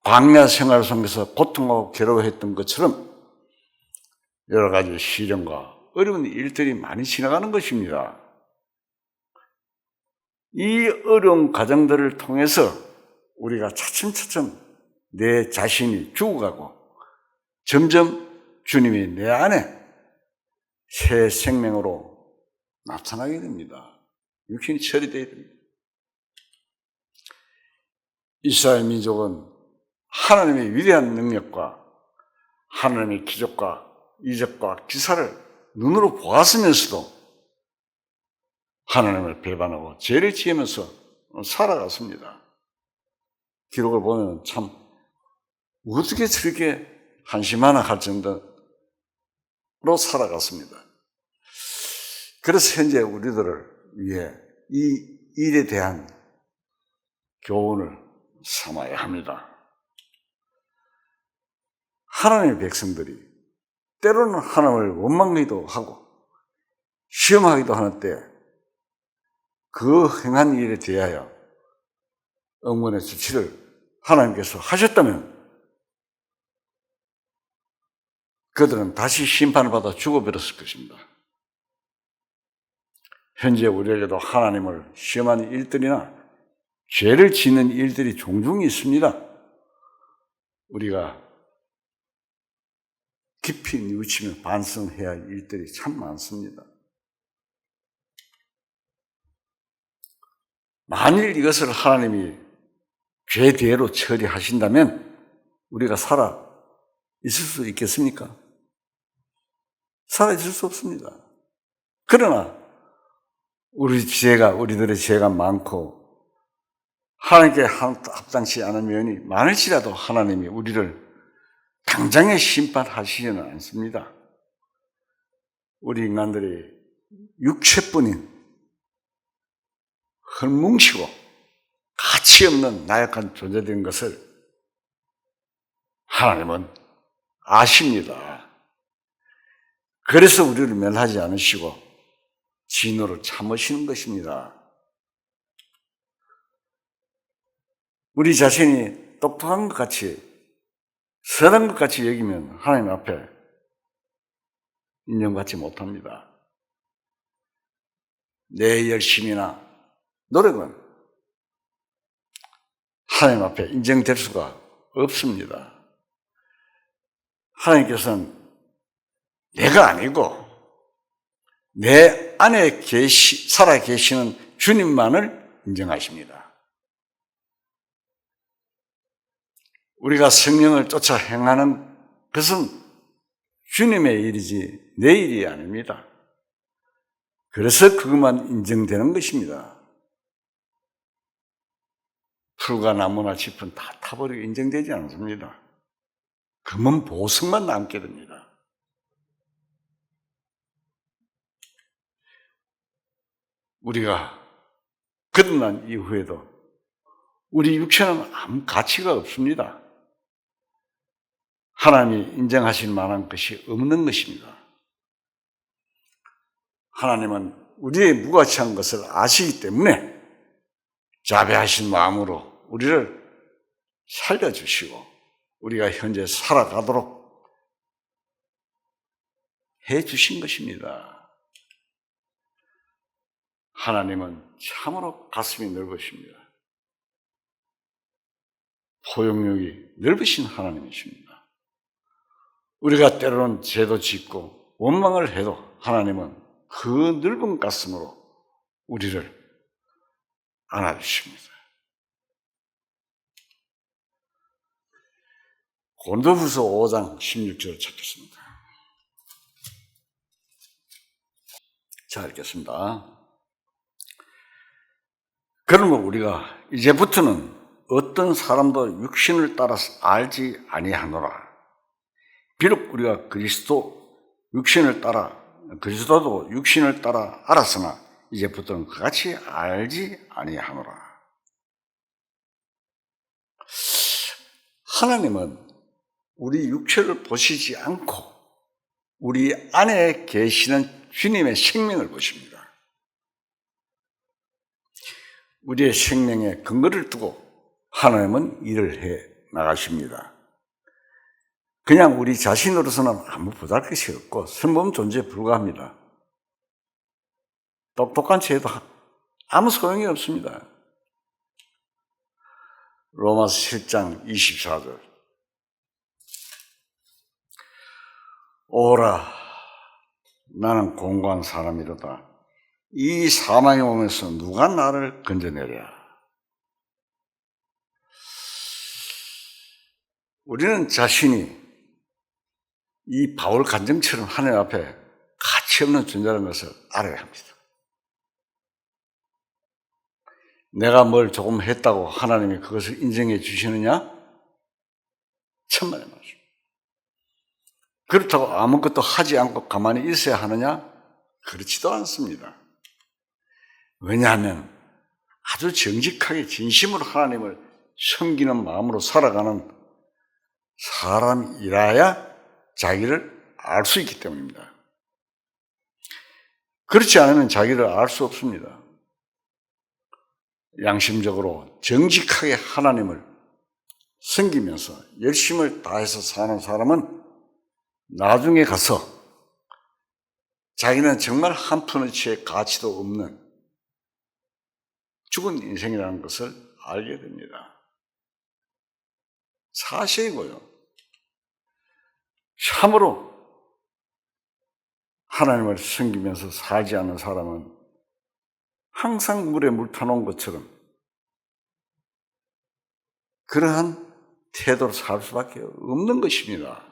광야 생활 속에서 고통하고 괴로워했던 것처럼 여러 가지 시련과 어려운 일들이 많이 지나가는 것입니다. 이 어려운 과정들을 통해서 우리가 차츰차츰 내 자신이 죽어가고 점점 주님이 내 안에 새 생명으로 나타나게 됩니다. 육신이 처리되어야 됩니다. 이스라엘 민족은 하나님의 위대한 능력과 하나님의 기적과 이적과 기사를 눈으로 보았으면서도 하나님을 배반하고 죄를 지으면서 살아갔습니다. 기록을 보면 참 어떻게 저렇게 한심하나 할 정도로 살아갔습니다. 그래서 현재 우리들을 위해 이 일에 대한 교훈을 삼아야 합니다. 하나님의 백성들이 때로는 하나님을 원망하기도 하고 시험하기도 하는데 그 행한 일에 대하여 응원의 조치를 하나님께서 하셨다면 그들은 다시 심판을 받아 죽어버렸을 것입니다. 현재 우리에게도 하나님을 시험하는 일들이나 죄를 짓는 일들이 종종 있습니다. 우리가 깊이 뉘우치며 반성해야 할 일들이 참 많습니다. 만일 이것을 하나님이 죄대로 처리하신다면 우리가 살아 있을 수 있겠습니까? 살아 있을 수 없습니다. 그러나 우리들의 죄가 많고 하나님께 합당치 않은 면이 많을지라도 하나님이 우리를 당장에 심판하시지는 않습니다. 우리 인간들이 육체뿐인 헐뭉치고 가치 없는 나약한 존재된 것을 하나님은 아십니다. 그래서 우리를 멸하지 않으시고 진노를 참으시는 것입니다. 우리 자신이 똑똑한 것 같이 선한 것 같이 여기면 하나님 앞에 인정받지 못합니다. 내 열심이나 노력은 하나님 앞에 인정될 수가 없습니다. 하나님께서는 내가 아니고 내 안에 살아 계시는 주님만을 인정하십니다. 우리가 성령을 쫓아 행하는 것은 주님의 일이지 내 일이 아닙니다. 그래서 그것만 인정되는 것입니다. 풀과 나무나 짚은 다 타버리고 인정되지 않습니다. 금은 보석만 남게 됩니다. 우리가 거듭난 이후에도 우리 육체는 아무 가치가 없습니다. 하나님이 인정하실 만한 것이 없는 것입니다. 하나님은 우리의 무가치한 것을 아시기 때문에 자비하신 마음으로 우리를 살려주시고 우리가 현재 살아가도록 해주신 것입니다. 하나님은 참으로 가슴이 넓으십니다. 포용력이 넓으신 하나님이십니다. 우리가 때로는 죄도 짓고 원망을 해도 하나님은 그 넓은 가슴으로 우리를 안아주십니다. 고린도후서 5장 16절을 찾겠습니다. 자, 읽겠습니다. 그러면 우리가 이제부터는 어떤 사람도 육신을 따라서 알지 아니하노라. 비록 우리가 그리스도도 육신을 따라 알았으나 이제부터는 그같이 알지 아니하노라. 하나님은 우리 육체를 보시지 않고 우리 안에 계시는 주님의 생명을 보십니다. 우리의 생명에 근거를 두고 하나님은 일을 해 나가십니다. 그냥 우리 자신으로서는 아무 보잘것이 없고 선범 존재에 불과합니다. 똑똑한 죄도 아무 소용이 없습니다. 로마서 7장 24절. 오라, 나는 공고한 사람이로다. 이 사망의 몸에서 누가 나를 건져내랴. 우리는 자신이 이 바울 간증처럼 하나님 앞에 가치 없는 존재라는 것을 알아야 합니다. 내가 뭘 조금 했다고 하나님이 그것을 인정해 주시느냐? 천만의 말씀. 그렇다고 아무것도 하지 않고 가만히 있어야 하느냐? 그렇지도 않습니다. 왜냐하면 아주 정직하게 진심으로 하나님을 섬기는 마음으로 살아가는 사람이라야 자기를 알 수 있기 때문입니다. 그렇지 않으면 자기를 알 수 없습니다. 양심적으로 정직하게 하나님을 섬기면서 열심을 다해서 사는 사람은 나중에 가서 자기는 정말 한 푼어치의 가치도 없는 죽은 인생이라는 것을 알게 됩니다. 사실이고요. 참으로 하나님을 섬기면서 살지 않는 사람은 항상 물에 물 타놓은 것처럼 그러한 태도로 살 수밖에 없는 것입니다.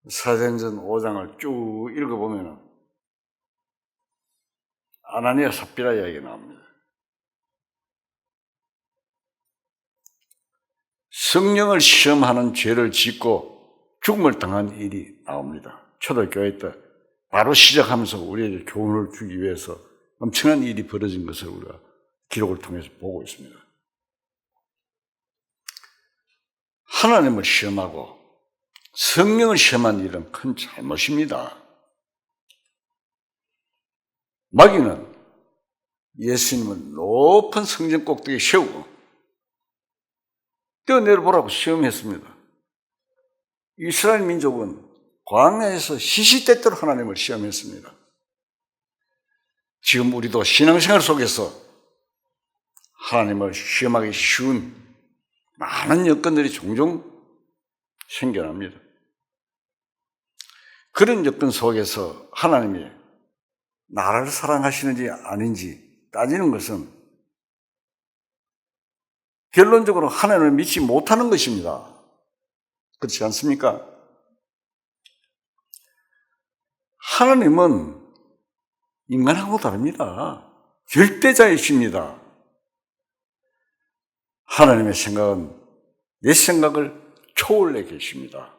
사도행전 5장을 쭉 읽어보면 아나니아 삽비라 이야기가 나옵니다. 성령을 시험하는 죄를 짓고 죽음을 당한 일이 나옵니다. 초대교회 때 바로 시작하면서 우리에게 교훈을 주기 위해서 엄청난 일이 벌어진 것을 우리가 기록을 통해서 보고 있습니다. 하나님을 시험하고 성령을 시험한 일은 큰 잘못입니다. 마귀는 예수님을 높은 성전 꼭대기에 세우고 뛰어내려보라고 시험했습니다. 이스라엘 민족은 광야에서 시시때때로 하나님을 시험했습니다. 지금 우리도 신앙생활 속에서 하나님을 시험하기 쉬운 많은 여건들이 종종 생겨납니다. 그런 여건 속에서 하나님이 나를 사랑하시는지 아닌지 따지는 것은 결론적으로 하나님을 믿지 못하는 것입니다. 그렇지 않습니까? 하나님은 인간하고 다릅니다. 절대자이십니다. 하나님의 생각은 내 생각을 초월해 계십니다.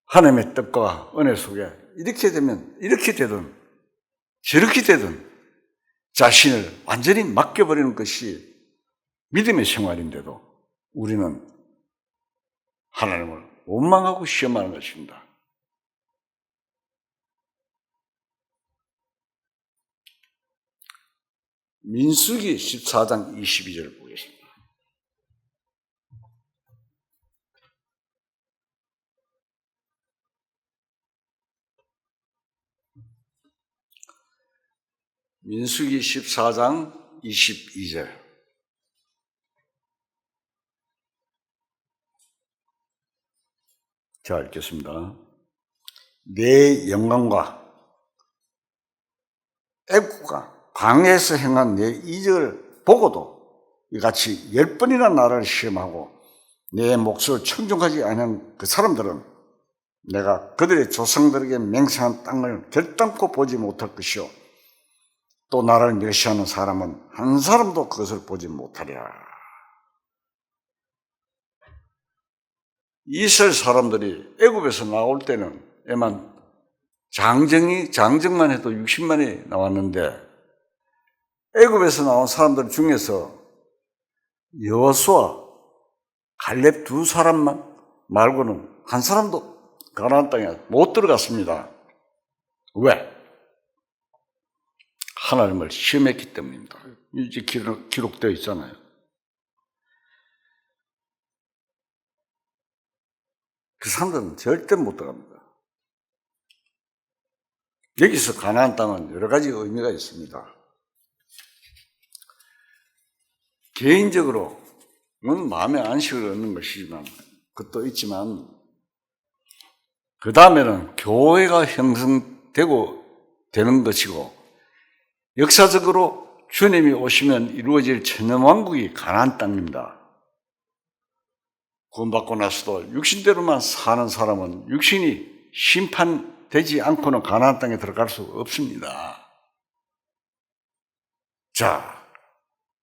하나님의 뜻과 은혜 속에 이렇게 되면 이렇게 되든 저렇게 되든 자신을 완전히 맡겨버리는 것이 믿음의 생활인데도 우리는 하나님을 원망하고 시험하는 것입니다. 민수기 14장 22절을 보겠습니다. 민수기 14장 22절. 자, 읽겠습니다. 내 영광과 애국과 광야에서 행한 내 이적을 보고도 이같이 10번이나 나를 시험하고 내 몫을 청종하지 않은 그 사람들은 내가 그들의 조상들에게 맹세한 땅을 결단코 보지 못할 것이요 또 나를 멸시하는 사람은 한 사람도 그것을 보지 못하리라. 이스라엘 사람들이 애굽에서 나올 때는 에만 장정만 해도 60만이 나왔는데 애굽에서 나온 사람들 중에서 여호수아, 갈렙 두 사람만 말고는 한 사람도 가나안 땅에 못 들어갔습니다. 왜? 하나님을 시험했기 때문입니다. 이제 기록되어 있잖아요. 그 사람들은 절대 못 들어갑니다. 여기서 가나안 땅은 여러 가지 의미가 있습니다. 개인적으로는 마음의 안식을 얻는 것이지만 그것도 있지만 그 다음에는 교회가 형성되고 되는 것이고 역사적으로 주님이 오시면 이루어질 천년왕국이 가나안 땅입니다. 구원받고 나서도 육신대로만 사는 사람은 육신이 심판 되지 않고는 가나안 땅에 들어갈 수 없습니다. 자,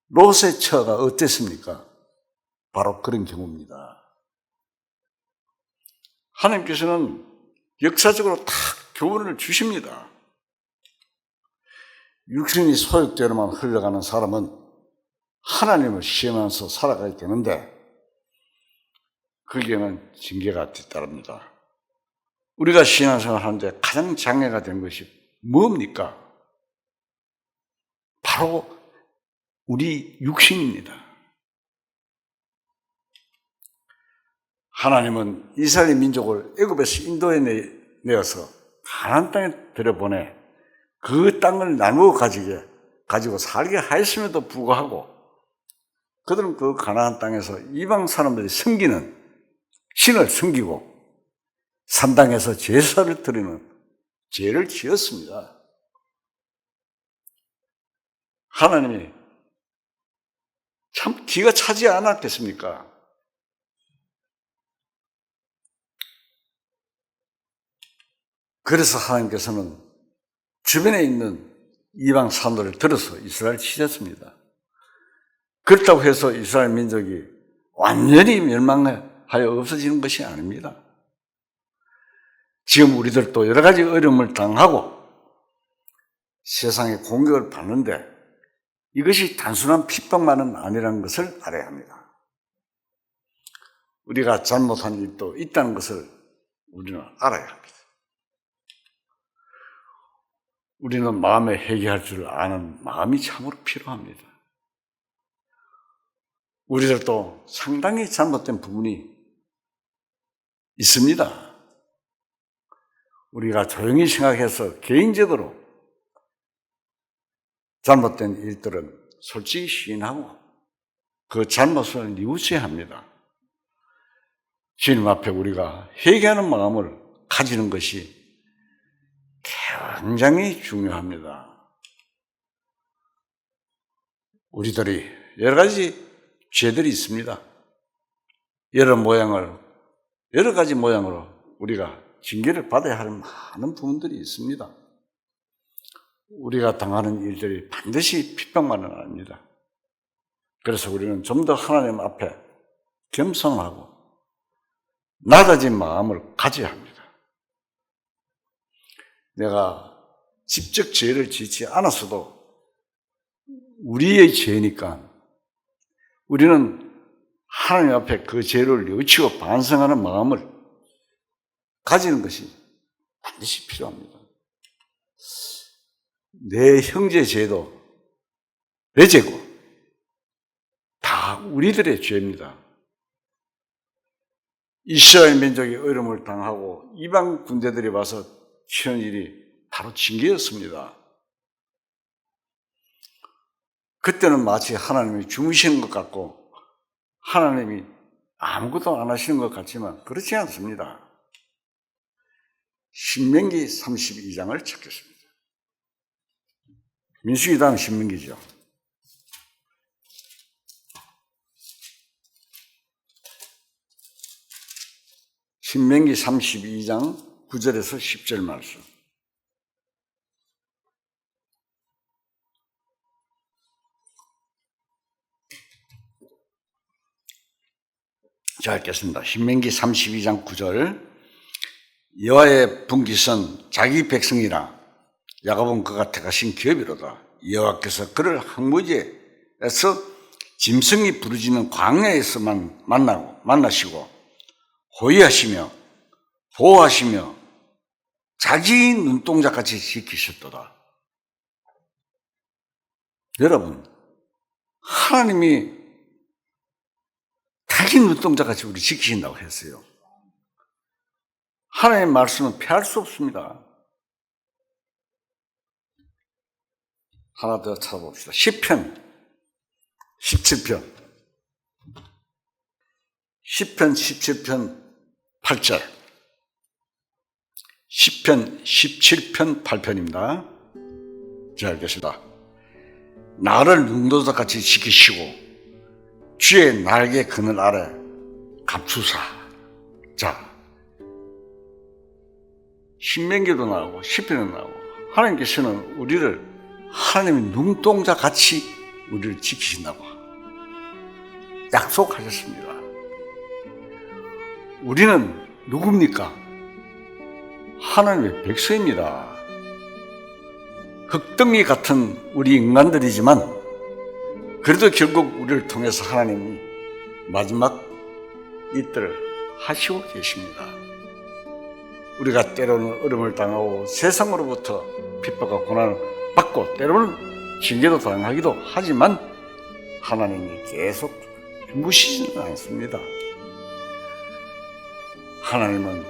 롯의 처가 어땠습니까? 바로 그런 경우입니다. 하나님께서는 역사적으로 딱 교훈을 주십니다. 육신이 소욕대로만 흘러가는 사람은 하나님을 시험하면서 살아가야 되는데 거기에는 징계가 뒤따릅니다. 우리가 신앙생활 하는데 가장 장애가 된 것이 뭡니까? 바로 우리 육신입니다. 하나님은 이스라엘 민족을 애굽에서 인도에 내어서 가나안 땅에 들여보내 그 땅을 나누어 가지고 살게 하였음에도 불구하고 그들은 그 가나안 땅에서 이방 사람들이 섬기는 신을 섬기고 산당에서 제사를 드리는 죄를 지었습니다. 하나님이 참 기가 차지 않았겠습니까? 그래서 하나님께서는 주변에 있는 이방 사람들을 들어서 이스라엘을 치셨습니다. 그렇다고 해서 이스라엘 민족이 완전히 멸망하여 없어지는 것이 아닙니다. 지금 우리들도 여러 가지 어려움을 당하고 세상의 공격을 받는데 이것이 단순한 핍박만은 아니라는 것을 알아야 합니다. 우리가 잘못한 일도 있다는 것을 우리는 알아야 합니다. 우리는 마음에 회개할 줄 아는 마음이 참으로 필요합니다. 우리들도 상당히 잘못된 부분이 있습니다. 우리가 조용히 생각해서 개인적으로 잘못된 일들은 솔직히 시인하고 그 잘못을 뉘우쳐야 합니다. 주님 앞에 우리가 회개하는 마음을 가지는 것이 굉장히 중요합니다. 우리들이 여러 가지 죄들이 있습니다. 여러 가지 모양으로 우리가 징계를 받아야 할 많은 부분들이 있습니다. 우리가 당하는 일들이 반드시 핍박만은 아닙니다. 그래서 우리는 좀 더 하나님 앞에 겸손하고 낮아진 마음을 가져야 합니다. 내가 직접 죄를 짓지 않았어도 우리의 죄니까 우리는 하나님 앞에 그 죄를 뉘우치고 반성하는 마음을 가지는 것이 반드시 필요합니다. 내 형제 죄도 내 죄고 다 우리들의 죄입니다. 이스라엘 민족이 어려움을 당하고 이방 군대들이 와서 치는 일이 바로 징계였습니다. 그때는 마치 하나님이 주무시는 것 같고 하나님이 아무것도 안 하시는 것 같지만 그렇지 않습니다. 신명기 32장을 찾겠습니다. 민수기 다음 신명기죠. 신명기 32장 9절에서 10절 말씀. 자, 읽겠습니다. 신명기 32장 9절. 여호와의 분깃은 자기 백성이라 야곱은 그가 택하신 기업이로다. 여호와께서 그를 항무지에서 짐승이 부르짖는 광야에서만 만나시고 호위하시며 보호하시며 자기 눈동자같이 지키셨도다. 여러분, 하나님이 자기 눈동자같이 우리 지키신다고 했어요. 하나님의 말씀은 피할 수 없습니다. 하나 더 찾아봅시다. 시편 17편 8절. 시편 17편 8편입니다. 자, 읽겠습니다. 나를 눈동자같이 지키시고 주의 날개 그늘 아래 감추사. 자, 신명기도 나오고 시편도 나오고 하나님께서는 우리를 하나님의 눈동자 같이 우리를 지키신다고 약속하셨습니다. 우리는 누굽니까? 하나님의 백성입니다. 흙덩이 같은 우리 인간들이지만 그래도 결국 우리를 통해서 하나님이 마지막 일들을 하시고 계십니다. 우리가 때로는 어려움을 당하고 세상으로부터 핍박과 고난을 받고 때로는 징계도 당하기도 하지만 하나님이 계속 무시지는 않습니다. 하나님은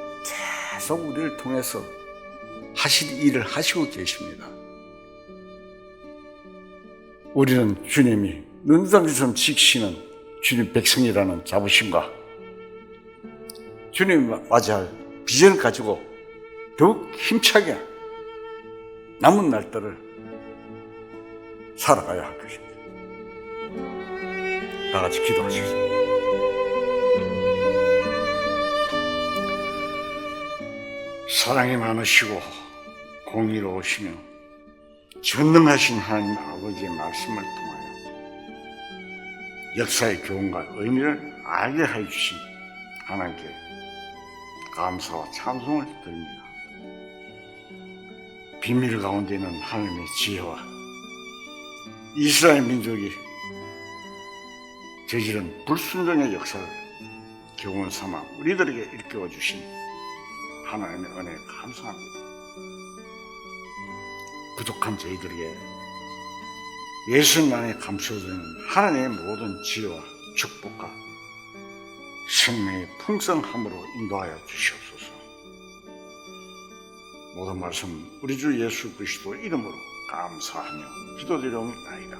계속 우리를 통해서 하실 일을 하시고 계십니다. 우리는 주님이 눈덩이처럼 지키시는 주님 백성이라는 자부심과 주님 맞이할 비전을 가지고 더욱 힘차게 남은 날들을 살아가야 할 것입니다. 다 같이 기도하시죠. 사랑이 많으시고 공의로우시며 전능하신 하나님 아버지의 말씀을 통하여 역사의 교훈과 의미를 알게 해주신 하나님께 감사와 찬송을 드립니다. 비밀 가운데 있는 하나님의 지혜와 이스라엘 민족이 저지른 불순종의 역사를 교훈 삼아 우리들에게 일깨워 주신 하나님의 은혜에 감사합니다. 부족한 저희들에게 예수님 안에 감춰지는 하나님의 모든 지혜와 축복과 생명의 풍성함으로 인도하여 주시옵소서. 모든 말씀 우리 주 예수 그리스도 이름으로 감사하며 기도드리옵나이다.